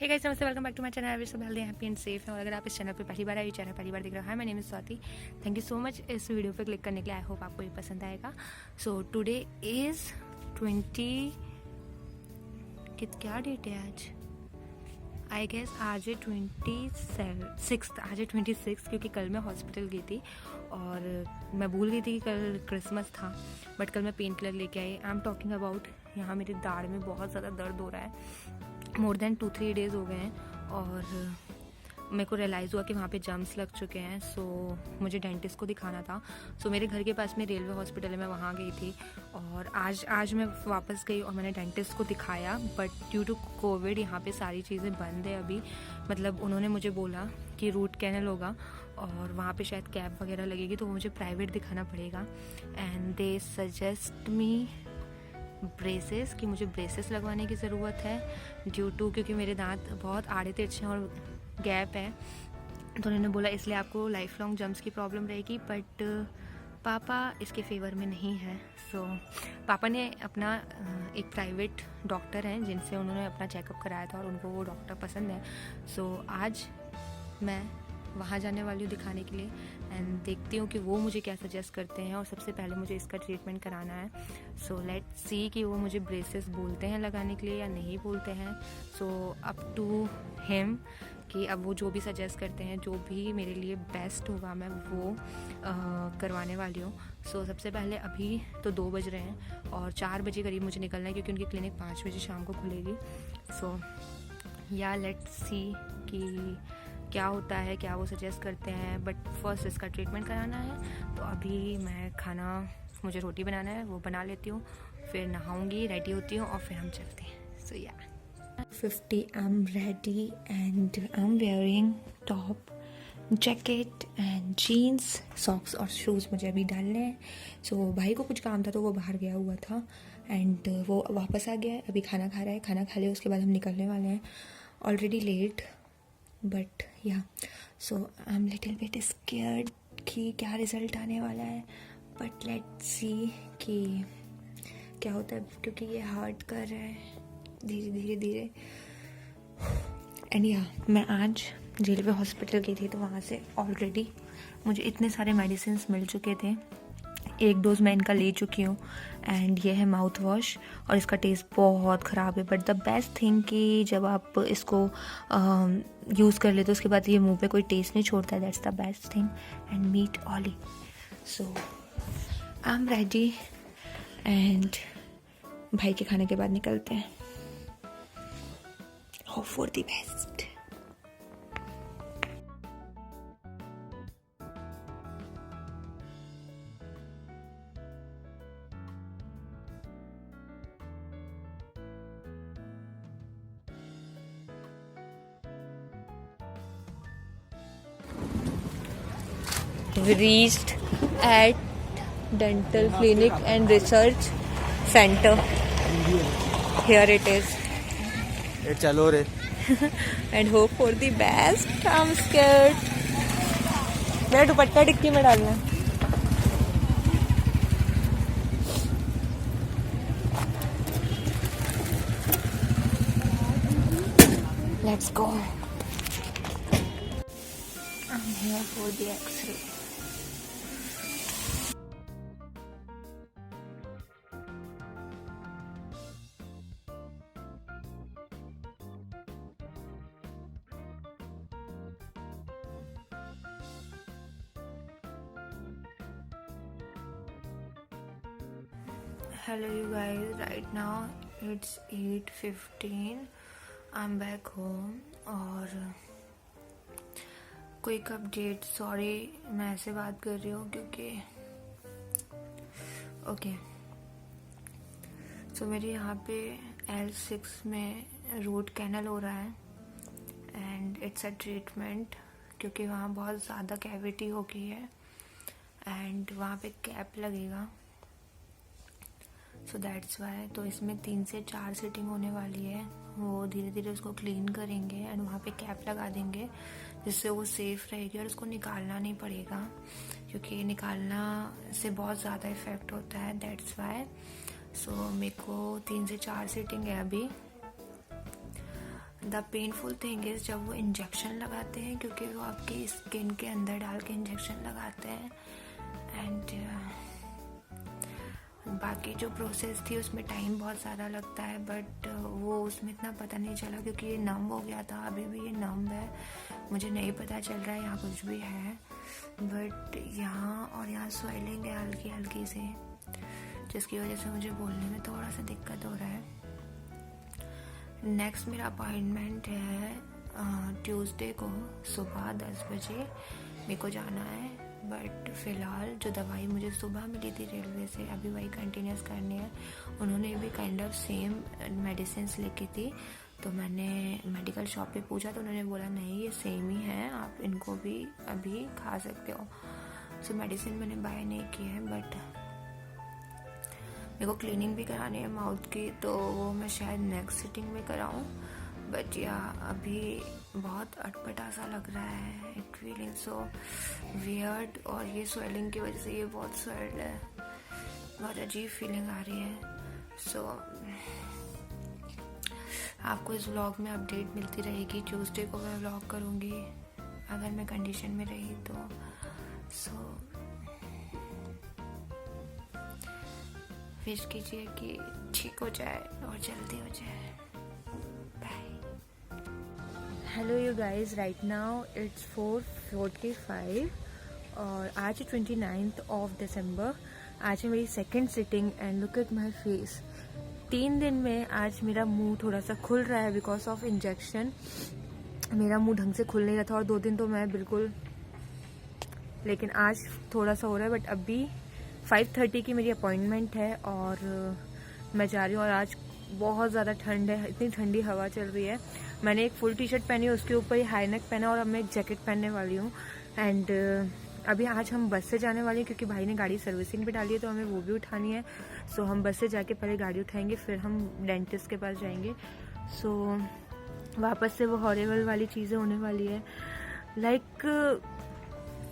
हे guys, नमस्ते, welcome back to my channel. I wish सब healthy happy and safe हैं। और अगर आप इस चैनल पे पहली बार आए, चैनल पहली बार देख रहे हो, hi my name is Swati. Thank you so much इस वीडियो पे क्लिक करने के लिए। आई होप आपको ये पसंद आएगा। सो टुडे इज 20 क्या डेट है आज? आई गेस आज है 26, आज है 26, क्योंकि कल मैं हॉस्पिटल गई थी और मैं भूल गई थी कि कल क्रिसमस था। बट कल मैं पेन किलर लेके आई। आई एम टॉकिंग अबाउट, यहाँ मेरी दाढ़ में बहुत ज़्यादा दर्द हो रहा है। मोर देन 2-3 डेज़ हो गए हैं और मेरे को रियलाइज़ हुआ कि वहाँ पे जम्स लग चुके हैं। सो मुझे डेंटिस्ट को दिखाना था। सो मेरे घर के पास में रेलवे हॉस्पिटल है, मैं वहाँ गई थी और आज मैं वापस गई और मैंने डेंटिस्ट को दिखाया। बट ड्यू टू कोविड यहाँ पे सारी चीज़ें बंद है अभी। मतलब उन्होंने मुझे बोला कि रूट कैनल होगा और वहाँ पे शायद कैप वगैरह लगेगी, तो मुझे प्राइवेट दिखाना पड़ेगा। And they suggest me braces, कि मुझे ब्रेसेस लगवाने की ज़रूरत है ड्यू टू, क्योंकि मेरे दांत बहुत आड़े तिरछे हैं और गैप है। तो उन्होंने बोला इसलिए आपको लाइफ लॉन्ग जम्स की प्रॉब्लम रहेगी। बट पापा इसके फेवर में नहीं है। सो पापा ने अपना एक प्राइवेट डॉक्टर हैं जिनसे उन्होंने अपना चेकअप कराया था और उनको वो डॉक्टर पसंद है। सो आज मैं वहाँ जाने वाली हूँ दिखाने के लिए एंड देखती हूँ कि वो मुझे क्या सजेस्ट करते हैं। और सबसे पहले मुझे इसका ट्रीटमेंट कराना है। सो लेट्स सी कि वो मुझे ब्रेसेस बोलते हैं लगाने के लिए या नहीं बोलते हैं। सो अप टू हिम कि अब वो जो भी सजेस्ट करते हैं, जो भी मेरे लिए बेस्ट होगा, मैं वो करवाने वाली हूँ। सो सबसे पहले अभी तो 2 बज रहे हैं और 4 बजे करीब मुझे निकलना है, क्योंकि उनकी क्लिनिक 5 बजे शाम को खुलेगी। सो या लेट्स सी कि क्या होता है, क्या वो सजेस्ट करते हैं। बट फर्स्ट इसका ट्रीटमेंट कराना है। तो अभी मैं खाना, मुझे रोटी बनाना है, वो बना लेती हूँ, फिर नहाऊंगी, रेडी होती हूँ और फिर हम चलते हैं। सो या 50 I am ready and I am wearing top, jacket and jeans, socks और शूज़ मुझे अभी डालने हैं। सो भाई को कुछ काम था तो वो बाहर गया हुआ था एंड वो वापस आ गया है। अभी खाना खा रहा है, खाना खा लिया उसके बाद हम निकलने वाले हैं। ऑलरेडी लेट, बट या so I am little bit scared कि क्या रिज़ल्ट आने वाला है। बट लेट्स सी कि क्या होता है, क्योंकि ये हर्ट कर रहा है धीरे धीरे धीरे। एंड या मैं आज रेलवे हॉस्पिटल गई थी तो वहाँ से ऑलरेडी मुझे इतने सारे मेडिसिन मिल चुके थे। 1 डोज मैं इनका ले चुकी हूँ एंड ये है माउथ वॉश और इसका टेस्ट बहुत ख़राब है। बट द बेस्ट थिंग कि जब आप इसको यूज़ कर लेते हो उसके बाद ये मुंह पे कोई टेस्ट नहीं छोड़ता है। That's the best thing. And meet Olly. So I am ready and भाई के खाने के बाद निकलते हैं। Hope for the best. We reached at Dental Clinic and Research Center. Here it is. चलो रे And hope for the best. I'm scared. मेरा दुपट्टा डिक्की में डालना है। Let's go. I'm here for the X-ray. Hello you guys, right now it's 8:15. I'm back home और quick update. Sorry मैं ऐसे बात कर रही हूँ क्योंकि ओके सो मेरे यहाँ पे L6 में रूट कैनल हो रहा है एंड इट्स अ ट्रीटमेंट, क्योंकि वहाँ बहुत ज़्यादा कैविटी हो गई है एंड वहाँ पे कैप लगेगा। So that's why. तो इसमें 3 से 4 सीटिंग होने वाली है। वो धीरे धीरे उसको क्लीन करेंगे एंड वहाँ पे कैप लगा देंगे जिससे वो सेफ़ रहेगी और उसको निकालना नहीं पड़ेगा, क्योंकि निकालना से बहुत ज़्यादा इफ़ेक्ट होता है। That's why. सो मेरे को 3 से 4 सीटिंग है अभी। द पेनफुल थिंग इज़ जब वो इंजेक्शन लगाते हैं, क्योंकि वो आपकी स्किन के अंदर डाल के इंजेक्शन लगाते हैं। एंड बाकी जो प्रोसेस थी उसमें टाइम बहुत ज़्यादा लगता है, बट वो उसमें इतना पता नहीं चला क्योंकि ये नम हो गया था। अभी भी ये नम है, मुझे नहीं पता चल रहा है यहाँ कुछ भी है, बट यहाँ स्वेलिंग है हल्की हल्की सी, जिसकी वजह से मुझे बोलने में थोड़ा सा दिक्कत हो रहा है। नेक्स्ट मेरा अपॉइंटमेंट है ट्यूसडे को सुबह 10 बजे मेरे को जाना है, बट फ़िलहाल जो दवाई मुझे सुबह मिली थी रेलवे से अभी वही कंटिन्यूस करनी है। उन्होंने भी काइंड ऑफ सेम मेडिसिन लिखी थी, तो मैंने मेडिकल शॉप पे पूछा तो उन्होंने बोला नहीं ये सेम ही है, आप इनको भी अभी खा सकते हो। सो मेडिसिन मैंने बाय नहीं की है, बट मेरे को क्लीनिंग भी करानी है माउथ की, तो वो मैं शायद नेक्स्ट सिटिंग में कराऊँ। बट या अभी बहुत अटपटा सा लग रहा है, इट फीलिंग सो वियर्ड, और ये स्वेलिंग की वजह से ये बहुत स्वेल्ड है, बहुत अजीब फीलिंग आ रही है। सो आपको इस व्लॉग में अपडेट मिलती रहेगी। ट्यूसडे को मैं व्लॉग करूँगी अगर मैं कंडीशन में रही तो। सो विश कीजिए कि ठीक हो जाए और जल्दी हो जाए। Hello you guys, right now it's 4:45 और आज 29 दिसंबर। आज है मेरी second sitting and look at my face. 3 दिन में आज मेरा मुंह थोड़ा सा खुल रहा है बिकॉज ऑफ इंजेक्शन। मेरा मुंह ढंग से खुल नहीं रहा था और 2 दिन तो मैं बिल्कुल, लेकिन आज थोड़ा सा हो रहा है। बट अभी 5:30 की मेरी अपॉइंटमेंट है और मैं जा रही हूँ। और आज बहुत ज़्यादा ठंड है, इतनी ठंडी हवा चल रही है। मैंने एक फुल टी शर्ट पहनी है, उसके ऊपर हाई नेक पहना और अब मैं एक जैकेट पहनने वाली हूँ। एंड अभी आज हम बस से जाने वाली हैं क्योंकि भाई ने गाड़ी सर्विसिंग पे डाली है, तो हमें वो भी उठानी है। सो हम बस से जाके पहले गाड़ी उठाएंगे, फिर हम डेंटिस्ट के पास जाएंगे। सो वापस से वो हॉरेबल वाली चीज़ें होने वाली है, लाइक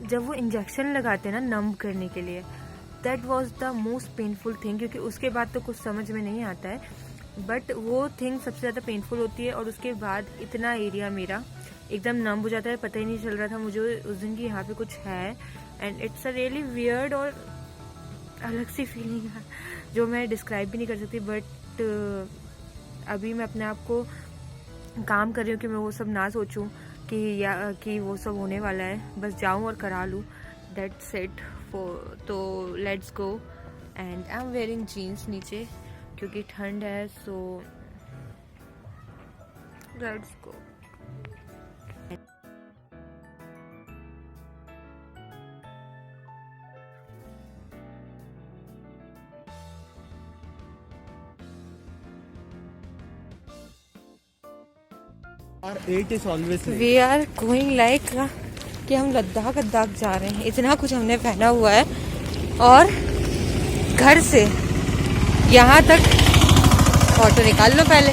जब वो इंजेक्शन लगाते हैं ना नम करने के लिए, that was the most painful thing, क्योंकि उसके बाद तो कुछ समझ में नहीं आता है, बट वो थिंग सबसे ज़्यादा पेनफुल होती है। और उसके बाद इतना एरिया मेरा एकदम नम हो जाता है, पता ही नहीं चल रहा था मुझे उस दिन की यहाँ पे कुछ है। And it's a really weird और अलग सी फीलिंग है जो मैं डिस्क्राइब भी नहीं कर सकती। बट अभी मैं अपने आप को काम कर रही हूँ कि मैं वो सब ना सोचूं कि वो सब होने वाला है, बस जाऊँ और करा लूँ। That's it. तो let's go. And I am wearing jeans नीचे क्योंकि ठंड है। So let's go. It is always late. We are going like कि हम लद्दाख जा रहे हैं। इतना कुछ हमने पहना हुआ है और घर से यहाँ तक ऑटो निकाल लो पहले।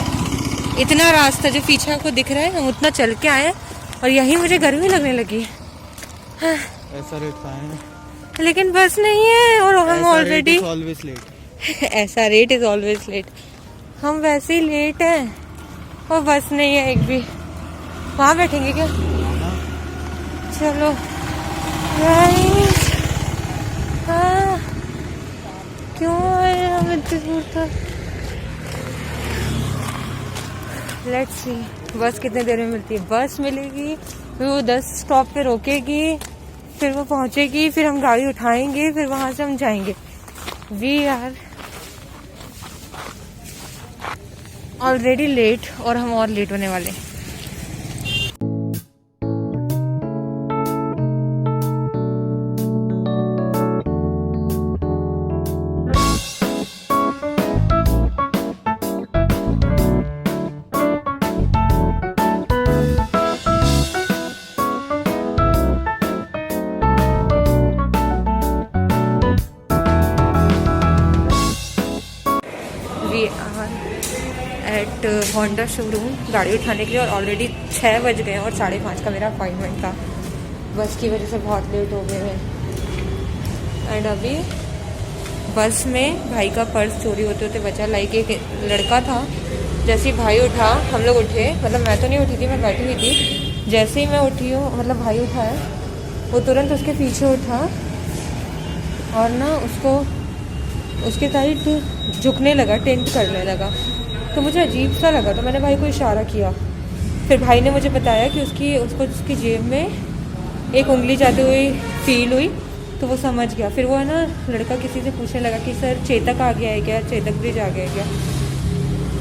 इतना रास्ता जो पीछे आपको दिख रहा है हम उतना चल के आए और यही मुझे गर्मी लगने लगी। ऐसा रेट कहाँ है? लेकिन बस नहीं है और हम ऑलरेडी ऑलवेज लेट। ऐसा रेट इज ऑलवेज लेट। हम वैसे ही लेट हैं और बस नहीं है एक भी। वहाँ बैठेंगे क्या? चलो गाइस। हाँ क्यों आए हम इतनी दूर तक? लेट्स सी बस कितने देर में मिलती है। बस मिलेगी, फिर वो 10 स्टॉप पे रोकेगी, फिर वो पहुंचेगी, फिर हम गाड़ी उठाएंगे, फिर वहां से हम जाएंगे। वी आर ऑलरेडी लेट और हम और लेट होने वाले। We are at Honda showroom गाड़ी उठाने के लिए और ऑलरेडी 6 बज गए और 5:30 का मेरा अपॉइंटमेंट था। बस की वजह से बहुत लेट हो गए हैं। एंड अभी बस में भाई का पर्स चोरी होते होते बचा। लाइक एक लड़का था जैसे ही भाई उठा, हम लोग उठे, मतलब मैं तो नहीं उठी थी, मैं बैठी हुई थी। जैसे ही मैं उठी हूँ, मतलब भाई उठा है, वो तुरंत उसके पीछे उठा और ना उसको उसके साइड झुकने लगा, टेंट करने लगा। तो मुझे अजीब सा लगा, तो मैंने भाई को इशारा किया। फिर भाई ने मुझे बताया कि उसकी जेब में एक उंगली जाते हुए फील हुई, तो वो समझ गया। फिर वो है ना लड़का किसी से पूछने लगा कि सर चेतक आ गया है क्या, चेतक ब्रिज आ गया है क्या।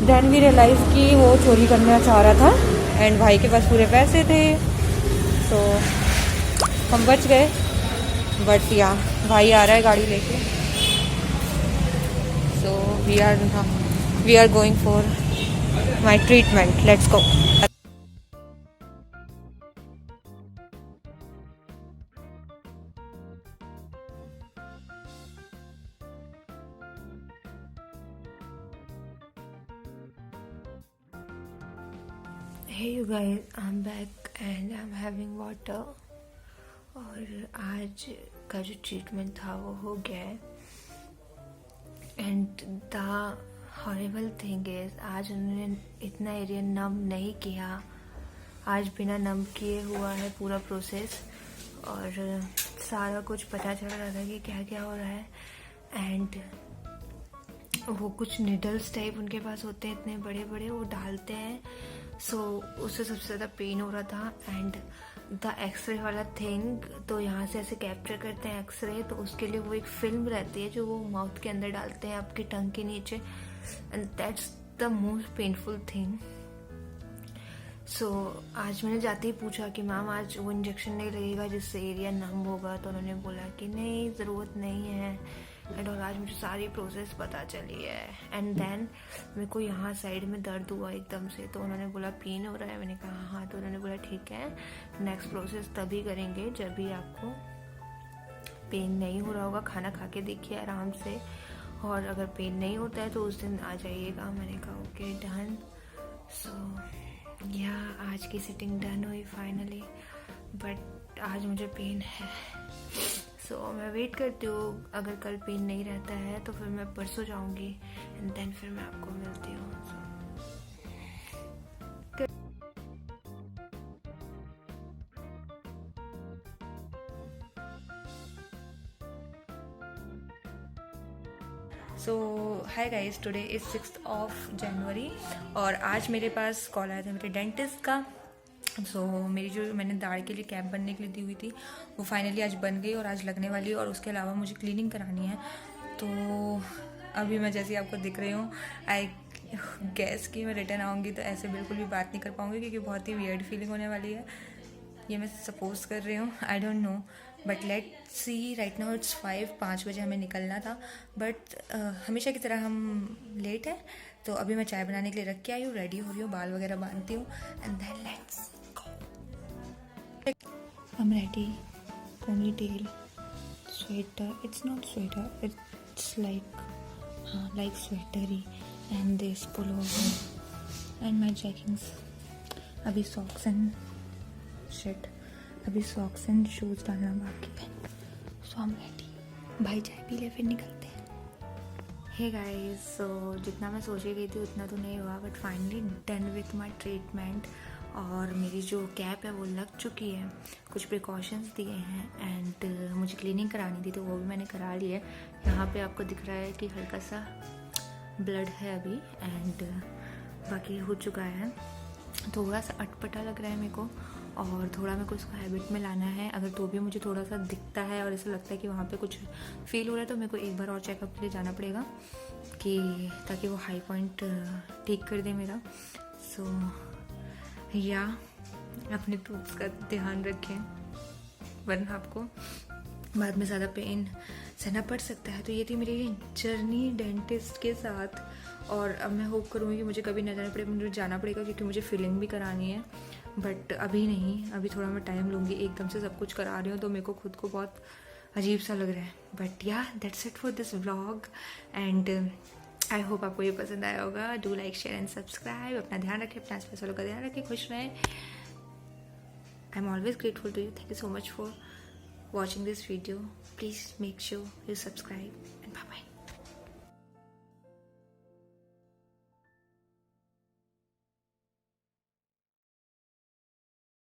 देन वी रियलाइज़ कि वो चोरी करना चाह रहा था एंड भाई के पास पूरे पैसे थे, तो हम बच गए। बट या भाई आ रहा है गाड़ी लेके, so we are going for my treatment, let's go. Hey you guys, I'm back and I'm having water। और आज का जो ट्रीटमेंट था वो हो गया है। And the horrible thing is, आज उन्होंने इतना एरिया नम नहीं किया, आज बिना नम किए हुआ है पूरा प्रोसेस। और सारा कुछ पता चल रहा था कि क्या क्या हो रहा है। एंड वो कुछ निडल्स टाइप उनके पास होते हैं, इतने बड़े बड़े, वो डालते हैं। सो उससे सबसे ज़्यादा पेन हो रहा था। एंड द एक्सरे वाला थिंग, तो यहाँ से ऐसे कैप्चर करते हैं एक्सरे, तो उसके लिए वो एक फिल्म रहती है जो वो माउथ के अंदर डालते हैं आपके टंग के नीचे। And that's the most painful thing. So आज मैंने जाते ही पूछा कि मैम आज वो इंजेक्शन नहीं लगेगा जिससे एरिया नम होगा, तो उन्होंने बोला कि नहीं, ज़रूरत नहीं है। एंड और आज मुझे सारी प्रोसेस पता चली है। एंड देन मेरे को यहाँ साइड में दर्द हुआ एकदम से, तो उन्होंने बोला पेन हो रहा है, मैंने कहा हाँ, तो उन्होंने बोला ठीक है, नेक्स्ट प्रोसेस तभी करेंगे जब भी आपको पेन नहीं हो रहा होगा, खाना खा के देखिए आराम से, और अगर पेन नहीं होता है तो उस दिन आ जाइएगा। मैंने कहा ओके डन। सो या आज की सिटिंग डन हुई फाइनली, बट आज मुझे पेन है। सो मैं वेट करती हूँ, अगर कल पेन नहीं रहता है तो फिर मैं परसों जाऊँगी एंड देन फिर मैं आपको मिलती हूँ। So hi guys, today is 6th of January और आज मेरे पास कॉल आया था मेरे डेंटिस्ट का। सो मेरी जो मैंने दाढ़ के लिए कैप बनने के लिए दी हुई थी वो फाइनली आज बन गई और आज लगने वाली है। और उसके अलावा मुझे क्लीनिंग करानी है। तो अभी मैं जैसे आपको दिख रही हूँ, आई गैस कि मैं रिटर्न आऊँगी तो ऐसे बिल्कुल भी बात नहीं कर पाऊँगी, क्योंकि बहुत ही वियर्ड फीलिंग होने वाली है। ये मैं सपोज कर रही हूँ, I don't know, but let see. Right now it's 5 बजे हमें निकलना था, बट हमेशा की तरह हम लेट है। तो अभी मैं चाय बनाने के लिए रख के आई हूँ, रेडी हो रही हूँ, बाल वगैरह बांधती हूँ and then let's go. I'm ready, ponytail, sweater, it's not sweater, it's like sweatery, and this pullover and my jeggings. अभी socks and shit, अभी socks and shoes डालना बाकी है। So I'm ready, भाई चाय पी ले फिर निकलते हैं। हे गाइस, सो जितना मैं सोच रही थी उतना तो नहीं हुआ, but finally done with my treatment. और मेरी जो कैप है वो लग चुकी है, कुछ प्रिकॉशंस दिए हैं एंड मुझे क्लीनिंग करानी थी तो वो भी मैंने करा ली है। यहाँ पे आपको दिख रहा है कि हल्का सा ब्लड है अभी, एंड बाकी हो चुका है। थोड़ा सा अटपटा लग रहा है मेरे को, और थोड़ा मेरे को इसको हैबिट में लाना है। अगर तो भी मुझे थोड़ा सा दिखता है और ऐसा लगता है कि वहाँ पे कुछ फील हो रहा है, तो मेरे को एक बार और चेकअप के लिए जाना पड़ेगा, कि ताकि वो हाई पॉइंट ठीक कर दे मेरा। सो या अपने टूथ्स का ध्यान रखें, वरना आपको बाद में ज़्यादा पेन सहना पड़ सकता है। तो ये थी मेरी जर्नी डेंटिस्ट के साथ, और अब मैं होप करूँगी कि मुझे कभी ना जाना पड़े, मुझे जाना पड़ेगा क्योंकि मुझे फिलिंग भी करानी है। बट अभी नहीं, अभी थोड़ा मैं टाइम लूँगी, एकदम से सब कुछ करा रही हूँ तो मेरे को खुद को बहुत अजीब सा लग रहा है। बट या that's it for this vlog, and I hope आपको ये पसंद आया होगा। Do like, share and subscribe. अपना ध्यान रखें, अपने आसपास वालों का ध्यान रखें, खुश रहें। I am always grateful to you. Thank you so much for watching this video. Please make sure you subscribe and bye bye.